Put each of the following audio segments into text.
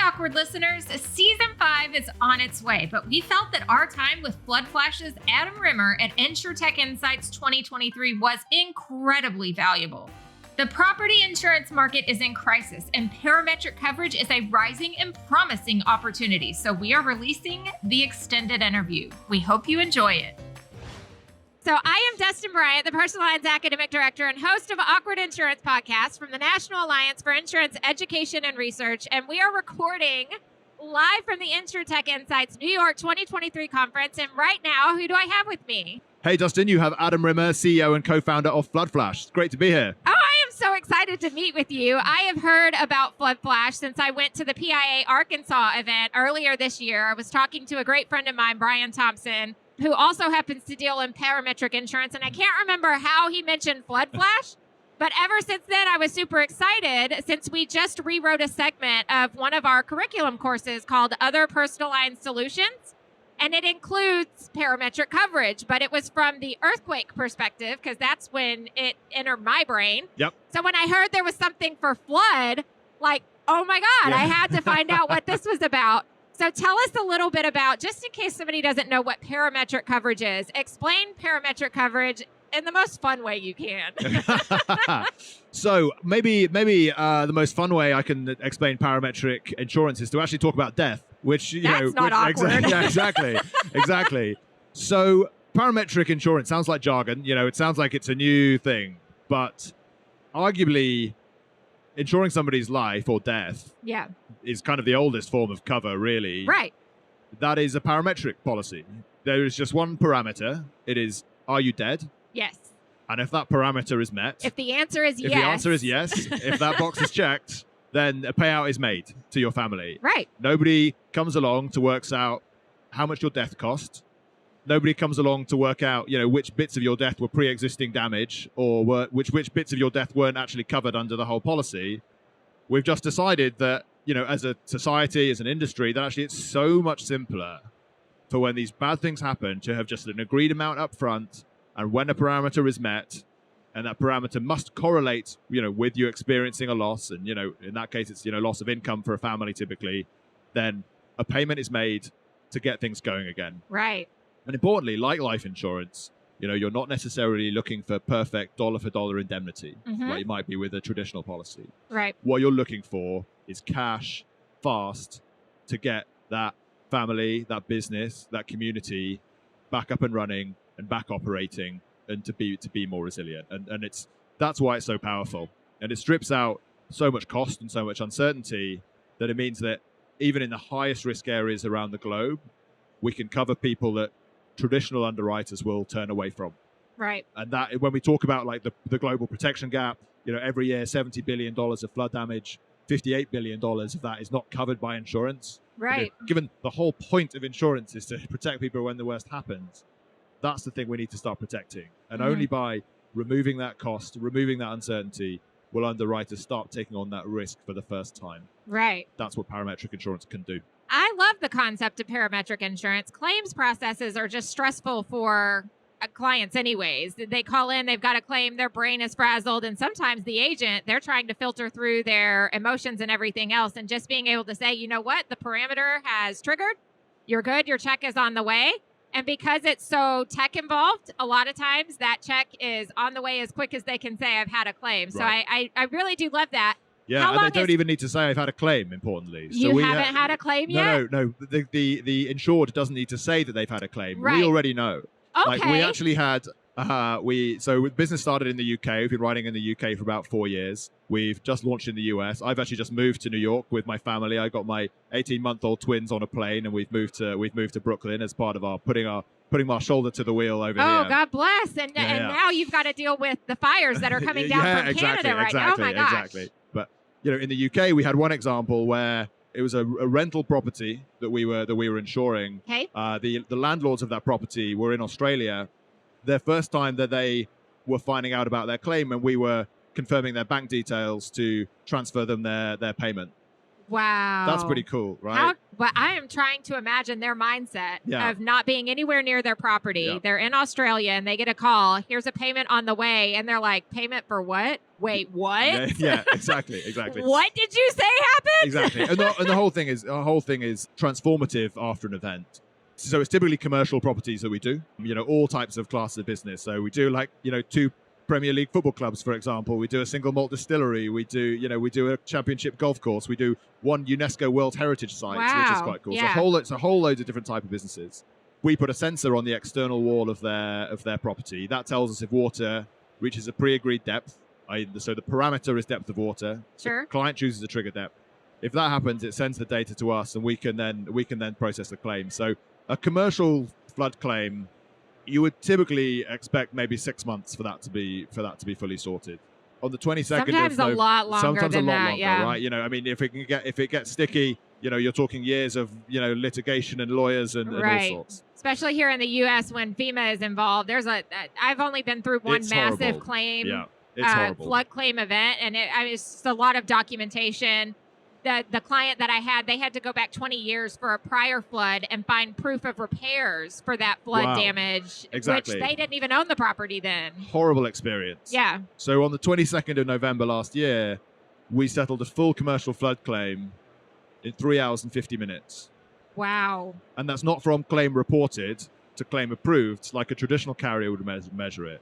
Awkward listeners, Season 5 is on its way, but we felt that our time with FloodFlash's Adam Rimmer at InsurTech Insights 2023 was incredibly valuable. The property insurance market is in crisis, and parametric coverage is a rising and promising opportunity, so we are releasing the extended interview. We hope you enjoy it. So I am Dustyne Bryant, the Personal Lines Academic Director and host of Awkward Insurance Podcast from the National Alliance for Insurance Education and Research, and we are recording live from the InsurTech Insights New York 2023 conference. And right now, who do I have with me? Hey, Dustyne, you have Adam Rimmer, CEO and co-founder of FloodFlash. It's great to be here. Oh, I am so excited to meet with you. I have heard about FloodFlash since I went to the PIA Arkansas event earlier this year. I was talking to a great friend of mine, Brian Thompson, who also happens to deal in parametric insurance. And I can't remember how he mentioned FloodFlash, but ever since then, I was super excited since we just rewrote a segment of one of our curriculum courses called Other Personal Lines Solutions. And it includes parametric coverage, but it was from the earthquake perspective because that's when it entered my brain. Yep. So when I heard there was something for flood, like, oh my God, I had to find out what this was about. So tell us a little bit about, just in case somebody doesn't know what parametric coverage is, explain parametric coverage in the most fun way you can. So maybe the most fun way I can explain parametric insurance is to actually talk about death, which, That's not awkward. Yeah, exactly. So parametric insurance sounds like jargon. It sounds like it's a new thing, but arguably insuring somebody's life or death is kind of the oldest form of cover, really. Right. That is a parametric policy. There is just one parameter. It is, are you dead? Yes. And if that parameter is met, If the answer is if the answer is yes, if that box is checked, then a payout is made to your family. Right. Nobody comes along to work out how much your death cost. Nobody comes along to work out, which bits of your death were pre-existing damage or which bits of your death weren't actually covered under the whole policy. We've just decided that, as a society, as an industry, that actually it's so much simpler for when these bad things happen to have just an agreed amount up front, and when a parameter is met, and that parameter must correlate, with you experiencing a loss, and, in that case, it's, loss of income for a family typically, then a payment is made to get things going again. Right. And importantly, like life insurance, you're not necessarily looking for perfect dollar-for-dollar indemnity, like you might be with a traditional policy. Right. What you're looking for is cash, fast, to get that family, that business, that community back up and running and back operating, and to be more resilient. And that's why it's so powerful. And it strips out so much cost and so much uncertainty that it means that even in the highest risk areas around the globe, we can cover people that traditional underwriters will turn away from. Right. And that, when we talk about like the global protection gap, every year $70 billion of flood damage, $58 billion of that is not covered by insurance. Right. Given the whole point of insurance is to protect people when the worst happens, that's the thing we need to start protecting. And only by removing that cost, removing that uncertainty, will underwriters start taking on that risk for the first time. Right. That's what parametric insurance can do. I love the concept of parametric insurance. Claims processes are just stressful for clients anyways. They call in, they've got a claim, their brain is frazzled, and sometimes the agent, they're trying to filter through their emotions and everything else, and just being able to say, you know what, the parameter has triggered, you're good, your check is on the way. And because it's so tech involved, a lot of times that check is on the way as quick as they can say, I've had a claim. So I really do love that. Yeah, and they don't even need to say I've had a claim, importantly. You haven't had a claim yet? No. The insured doesn't need to say that they've had a claim. Right. We already know. Okay. Like, we actually had, business started in the UK. We've been writing in the UK for about 4 years. We've just launched in the US. I've actually just moved to New York with my family. I got my 18-month-old twins on a plane, and we've moved to Brooklyn as part of our putting our shoulder to the wheel over here. Oh, God bless. And now you've got to deal with the fires that are coming down from Canada right now. Oh, my gosh. Exactly. But, in the UK, we had one example where it was a rental property that we were insuring. Okay. The landlords of that property were in Australia. Their first time that they were finding out about their claim, and we were confirming their bank details to transfer them their payment. Wow. That's pretty cool, right? But I am trying to imagine their mindset of not being anywhere near their property. Yeah. They're in Australia and they get a call. Here's a payment on the way. And they're like, payment for what? Wait, what? Yeah, exactly. What did you say happened? Exactly. And the whole thing is transformative after an event. So it's typically commercial properties that we do, all types of classes of business. So we do 2 Premier League football clubs, for example. We do a single malt distillery. We do a championship golf course. We do one UNESCO World Heritage site, which is quite cool. Yeah. So it's a whole load of different type of businesses. We put a sensor on the external wall of their property. That tells us if water reaches a pre-agreed depth. So the parameter is depth of water. Sure. The client chooses a trigger depth. If that happens, it sends the data to us, and we can then process the claim. So a commercial flood claim, you would typically expect maybe 6 months for that to be fully sorted. On the 22nd, sometimes a lot longer than that, yeah. Right? If it gets sticky, you're talking years of litigation and lawyers and all sorts. Especially here in the U.S. when FEMA is involved. I've only been through one massive horrible. Claim, It's horrible. Flood claim event, and it's just a lot of documentation. The client that I had, they had to go back 20 years for a prior flood and find proof of repairs for that flood damage, exactly. which they didn't even own the property then. Horrible experience. Yeah. So on the 22nd of November last year, we settled a full commercial flood claim in 3 hours and 50 minutes. Wow. And that's not from claim reported to claim approved like a traditional carrier would measure it.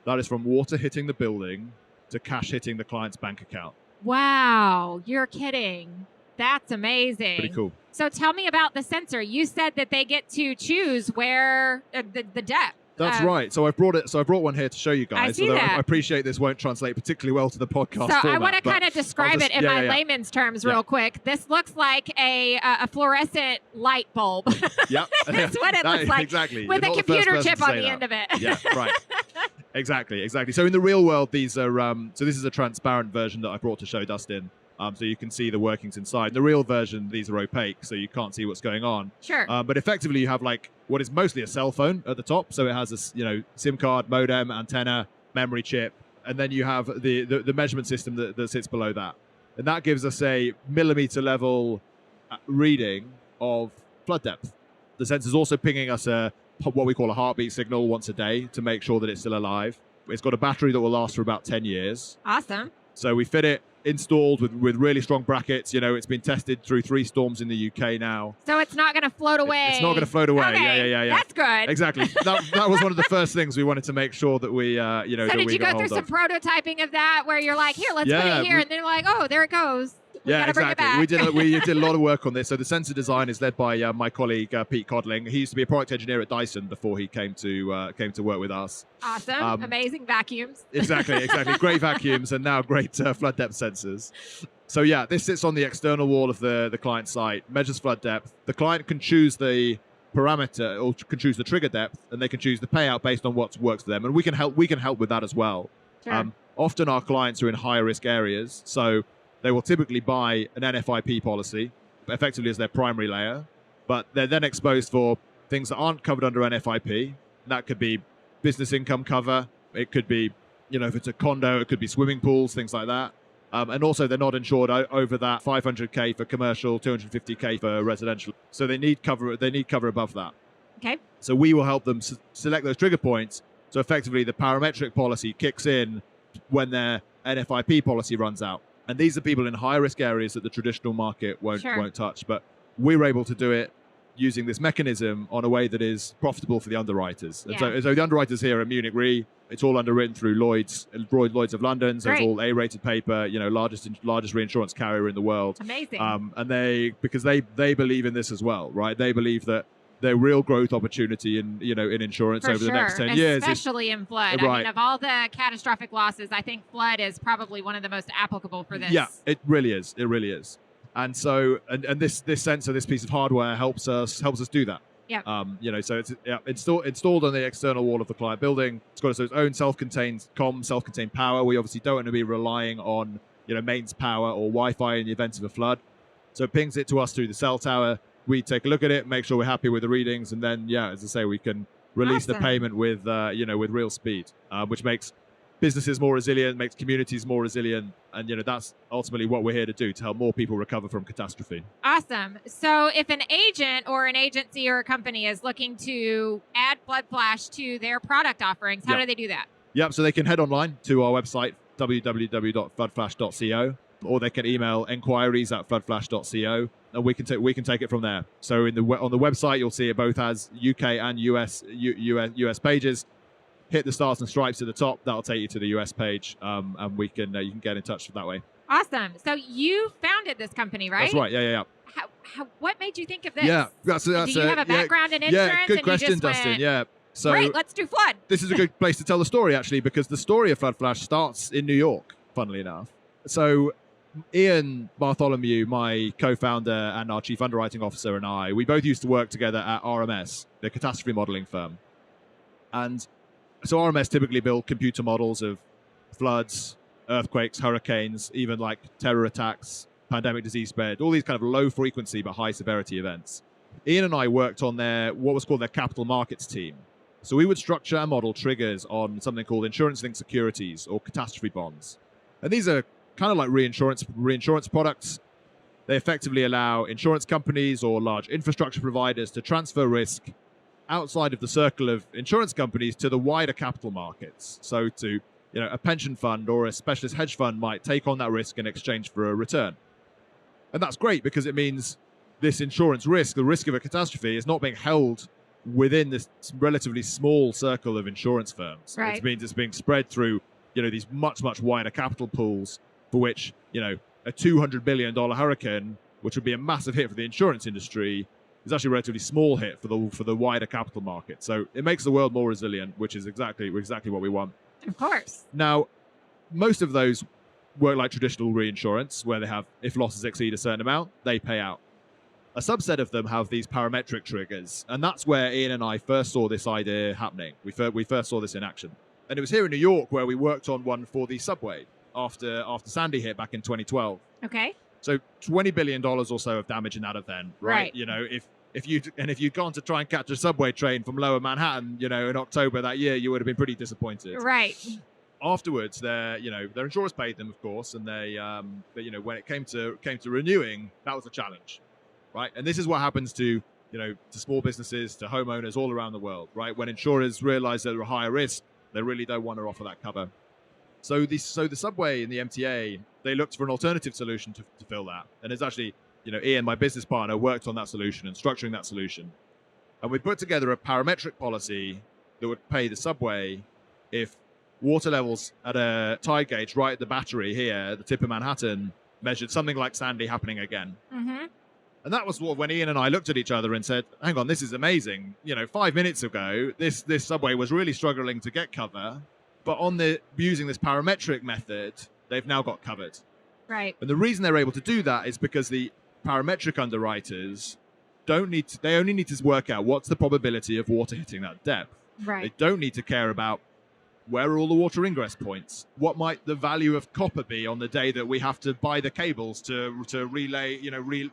That is from water hitting the building to cash hitting the client's bank account. Wow, you're kidding. That's amazing. Pretty cool. So tell me about the sensor. You said that they get to choose where the depth. That's right. So I brought one here to show you guys. I see that. I appreciate this won't translate particularly well to the podcast So format, I want to kind of describe it in my layman's terms real quick. This looks like a fluorescent light bulb. Yep. That's what it looks like. Exactly. With a computer chip on the end of it. Yeah, right. Exactly. So in the real world, these are so this is a transparent version that I brought to show Dustyne. So you can see the workings inside. In the real version, these are opaque, so you can't see what's going on. Sure. But effectively, you have what is mostly a cell phone at the top. So it has a SIM card, modem, antenna, memory chip, and then you have the measurement system that sits below that, and that gives us a millimeter level reading of flood depth. The sensor's also pinging us what we call a heartbeat signal once a day to make sure that it's still alive. It's got a battery that will last for about 10 years. Awesome. So we fit it installed with really strong brackets. It's been tested through 3 storms in the UK now. So it's not going to float away. It's not going to float away. Okay. Yeah. That's good. Exactly. That was one of the first things we wanted to make sure that we, So did you go through some prototyping of that where you're like, here, let's put it here, and they're like, oh, there it goes. We gotta bring it back. We did a lot of work on this. So the sensor design is led by my colleague Pete Codling. He used to be a product engineer at Dyson before he came to work with us. Awesome, amazing vacuums. Exactly. Great vacuums and now great flood depth sensors. So yeah, this sits on the external wall of the client site, measures flood depth. The client can choose the parameter or can choose the trigger depth, and they can choose the payout based on what works for them. And we can help with that as well. Sure. Often our clients are in higher risk areas, so they will typically buy an NFIP policy, effectively as their primary layer, but they're then exposed for things that aren't covered under NFIP. That could be business income cover. It could be, if it's a condo, it could be swimming pools, things like that. And also they're not insured over that 500K for commercial, 250K for residential. So they need cover above that. Okay. So we will help them select those trigger points. So effectively the parametric policy kicks in when their NFIP policy runs out. And these are people in high-risk areas that the traditional market won't touch. But we were able to do it using this mechanism on a way that is profitable for the underwriters. Yeah. And so the underwriters here are Munich Re. It's all underwritten through Lloyd's of London. So it's all A-rated paper, largest reinsurance carrier in the world. Amazing. And because they believe in this as well, right? They believe that their real growth opportunity in insurance over the next 10 years. Especially in flood. Right. I mean, of all the catastrophic losses, I think flood is probably one of the most applicable for this. Yeah, it really is. And so, and this sensor, this piece of hardware helps us do that. Yeah. So it's installed on the external wall of the client building. It's got its own self-contained self-contained power. We obviously don't want to be relying on mains power or Wi-Fi in the event of a flood. So it pings it to us through the cell tower. We take a look at it, make sure we're happy with the readings, and then, as I say, we can release the payment with real speed, which makes businesses more resilient, makes communities more resilient. And, that's ultimately what we're here to do, to help more people recover from catastrophe. Awesome. So if an agent or an agency or a company is looking to add FloodFlash to their product offerings, how do they do that? Yep. So they can head online to our website, www.floodflash.co, or they can email enquiries@floodflash.co, and we can take it from there. So on the website, you'll see it both has UK and US pages. Hit the stars and stripes at the top. That'll take you to the US page, and you can get in touch that way. Awesome. So you founded this company, right? That's right. Yeah. What made you think of this? Yeah, do you have a background in insurance? Yeah, good question, Dustin. Yeah. So great, let's do flood. This is a good place to tell the story, actually, because the story of FloodFlash starts in New York, funnily enough. So Ian Bartholomew, my co-founder and our chief underwriting officer, and I, we both used to work together at RMS, the catastrophe modeling firm. And so RMS typically build computer models of floods, earthquakes, hurricanes, even like terror attacks, pandemic disease spread, all these kind of low frequency but high severity events. Ian and I worked on what was called their capital markets team. So we would structure and model triggers on something called insurance-linked securities or catastrophe bonds. And these are kind of like reinsurance products. They effectively allow insurance companies or large infrastructure providers to transfer risk outside of the circle of insurance companies to the wider capital markets. So a pension fund or a specialist hedge fund might take on that risk in exchange for a return. And that's great because it means this insurance risk, the risk of a catastrophe, is not being held within this relatively small circle of insurance firms. Right. It means it's being spread through, these much, much wider capital pools for which, a $200 billion hurricane, which would be a massive hit for the insurance industry, is actually a relatively small hit for the wider capital market. So it makes the world more resilient, which is exactly what we want. Of course. Now, most of those work like traditional reinsurance, where they have, if losses exceed a certain amount, they pay out. A subset of them have these parametric triggers, and that's where Ian and I first saw this idea happening. We first saw this in action. And it was here in New York where we worked on one for the subway after Sandy hit back in 2012. Okay. So $20 billion or so of damage in that event, right? Right. If you'd gone to try and catch a subway train from Lower Manhattan, in October that year, you would have been pretty disappointed. Right. Afterwards, their insurers paid them, of course, and they when it came to renewing, that was a challenge, right? And this is what happens to small businesses, to homeowners all around the world, right? When insurers realize they're a higher risk, they really don't want to offer that cover. So the subway and the MTA, they looked for an alternative solution to fill that, and it's actually Ian, my business partner, worked on that solution and structuring that solution. And we put together a parametric policy that would pay the subway if water levels at a tide gauge right at the Battery here, at the tip of Manhattan, measured something like Sandy happening again. Mm-hmm. And that was when Ian and I looked at each other and said, hang on, this is amazing. 5 minutes ago, this subway was really struggling to get cover, but using this parametric method, they've now got covered. Right. And the reason they're able to do that is because the parametric underwriters they only need to work out what's the probability of water hitting that depth. Right. They don't need to care about where are all the water ingress points, what might the value of copper be on the day that we have to buy the cables to relay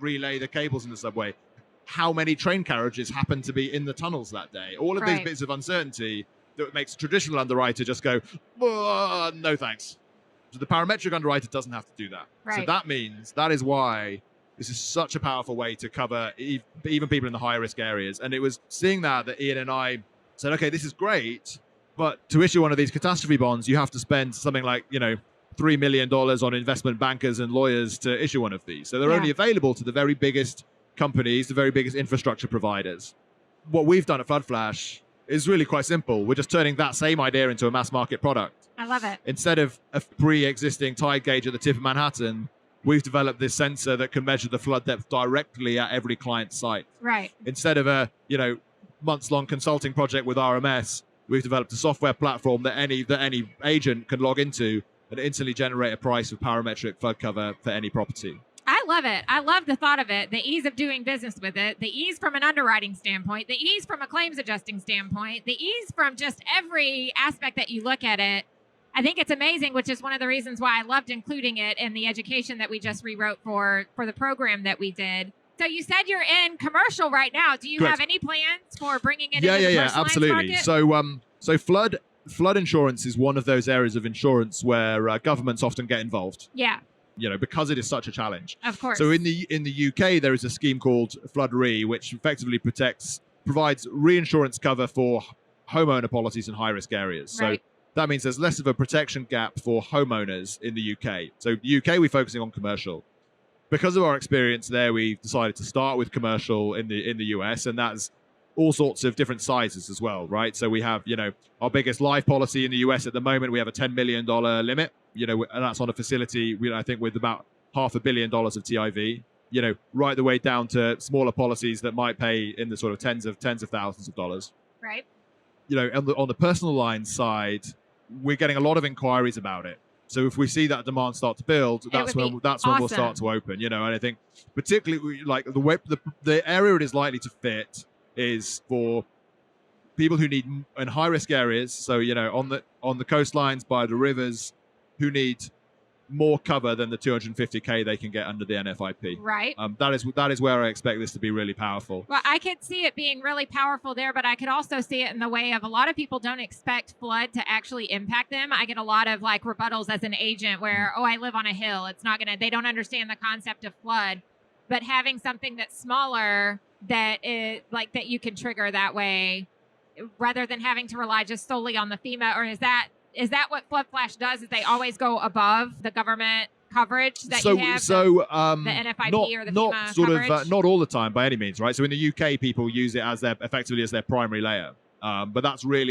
relay the cables in the subway, how many train carriages happen to be in the tunnels that day. All of these bits of uncertainty that makes a traditional underwriter just go, no thanks. So the parametric underwriter doesn't have to do that. Right. So that is why this is such a powerful way to cover even people in the higher risk areas. And it was seeing that Ian and I said, okay, this is great, but to issue one of these catastrophe bonds, you have to spend something like, $3 million on investment bankers and lawyers to issue one of these. So they're only available to the very biggest companies, the very biggest infrastructure providers. What we've done at FloodFlash is really quite simple. We're just turning that same idea into a mass market product. I love it. Instead of a pre-existing tide gauge at the tip of Manhattan, we've developed this sensor that can measure the flood depth directly at every client site. Right. Instead of a, months-long consulting project with RMS, we've developed a software platform that any agent can log into and instantly generate a price of parametric flood cover for any property. I love it. I love the thought of it, the ease of doing business with it, the ease from an underwriting standpoint, the ease from a claims adjusting standpoint, the ease from just every aspect that you look at it. I think it's amazing, which is one of the reasons why I loved including it in the education that we just rewrote for the program that we did. So you said you're in commercial right now. Do you Correct. have any plans for bringing it into the personal lines absolutely. market? So Flood flood insurance is one of those areas of insurance where governments often get involved. Yeah. Because it is such a challenge. Of course. So in the UK, there is a scheme called Flood Re, which effectively provides reinsurance cover for homeowner policies in high-risk areas. Right. So that means there's less of a protection gap for homeowners in the UK. So UK, we're focusing on commercial. Because of our experience there, we decided to start with commercial in the US, and that's all sorts of different sizes as well, right? So we have, our biggest life policy in the US at the moment, we have a $10 million limit, and that's on a facility, I think, with about $500 million of TIV, right the way down to smaller policies that might pay in the sort of tens of thousands of dollars. Right. On the personal line side, we're getting a lot of inquiries about it. So if we see that demand start to build, that's when we'll start to open, and I think particularly like the area it is likely to fit is for people who need in high risk areas. So, on the coastlines, by the rivers, who need more cover than the 250K they can get under the NFIP. Right. That is where I expect this to be really powerful. Well, I could see it being really powerful there, but I could also see it in the way of a lot of people don't expect flood to actually impact them. I get a lot of like rebuttals as an agent where, I live on a hill. They don't understand the concept of flood, but having something that's smaller that you can trigger that way rather than having to rely just solely on the FEMA, or is that what FloodFlash does? Is they always go above the government coverage that you have? The NFIP or the FEMA coverage? Not all the time by any means, right? So in the UK, people use it effectively as their primary layer. But that's where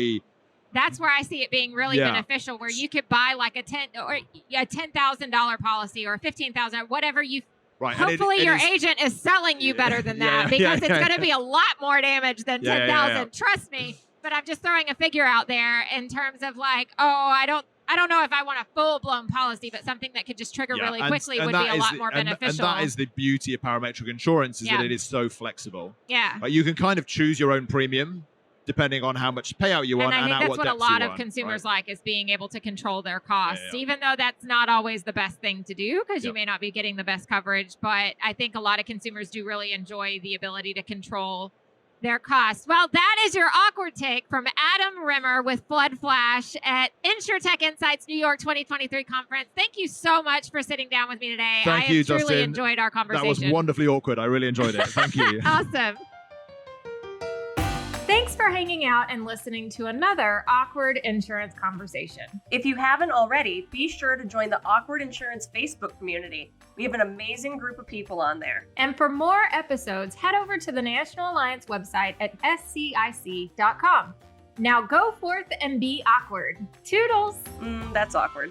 I see it being really beneficial, where you could buy like a $10,000 policy or a $15,000, whatever you. Right. Hopefully your agent is selling you better than that, because it's going to be a lot more damage than 10,000. Trust me. But I'm just throwing a figure out there in terms of like, I don't know if I want a full-blown policy, but something that could just trigger really quickly would be a lot more beneficial. And that is the beauty of parametric insurance, is that it is so flexible. Yeah. You can kind of choose your own premium depending on how much payout you want. And I think that's what a lot of consumers like, is being able to control their costs, even though that's not always the best thing to do, because you may not be getting the best coverage. But I think a lot of consumers do really enjoy the ability to control their costs. Well, that is your awkward take from Adam Rimmer with FloodFlash at InsurTech Insights New York 2023 conference. Thank you so much for sitting down with me today. Thank you, truly Dustyne. Enjoyed our conversation. That was wonderfully awkward. I really enjoyed it. Thank you. Awesome. Thanks for hanging out and listening to another Awkward Insurance Conversation. If you haven't already, be sure to join the Awkward Insurance Facebook community. We have an amazing group of people on there. And for more episodes, head over to the National Alliance website at scic.com. Now go forth and be awkward. Toodles! That's awkward.